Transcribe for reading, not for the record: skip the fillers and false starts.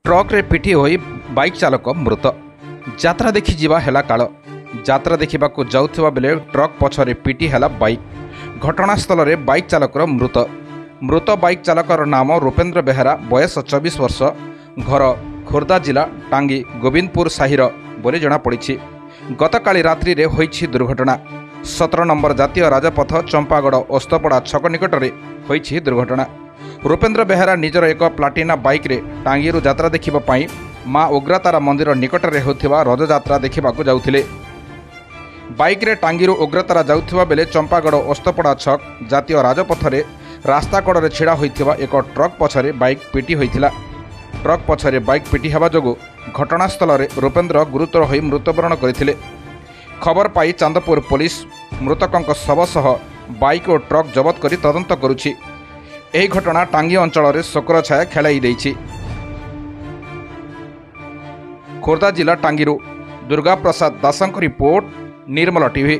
Truck रे पिटी होई bike चालक मृत। यात्रा देखि जीवा हेला काल। यात्रा देखा जाउथिबा बेले ट्रक पछरे पिटी हेला बाइक। घटनास्थल रे बाइक चालकर मृत। मृत बाइक चालकर नाम रूपेन्द्र बेहेरा, बयस 24 वर्ष, घर खोर्धा जिला टांगी गोविंदपुर साहिर बोली जनापड़ी। गतकाली रात्रि रे होईछि दुर्घटना। 17 नंबर जातीय राजपथ चंपागड़ ओस्तपड़ा छक निकट में होईछि दुर्घटना। रूपेन्द्र बेहेरा निजर एक प्लाटिना बाइक रे टांगीरू यात्रा देखिबा माँ उग्रतारा मंदिर निकट में होता रथयात्रा देखा जाउथिले। बाइक रे टांगीरू उग्रतारा जाउथिबा बेले चंपागड़ ओस्तपड़ा छक जातीय राजपथ रे रास्ता कड़े छिड़ा होइथिबा एक ट्रक पछरे बाइक पिटी होइथिला। ट्रक पछरे बाइक पिटी हेबा जोगु घटनास्थल रे रूपेन्द्र गुरुतर होई मृत्युवरण करथिले। खबर पाई चांदपुर पुलिस मृतकंक शव सह बाइक और ट्रक जबत करी तदंत करुछि। एही घटना टांगी अंचल रे शोकर छाया खेलाई देइछि। खोर्धा जिला टांगीरू दुर्गा प्रसाद दासंक रिपोर्ट, निर्मल टीवी।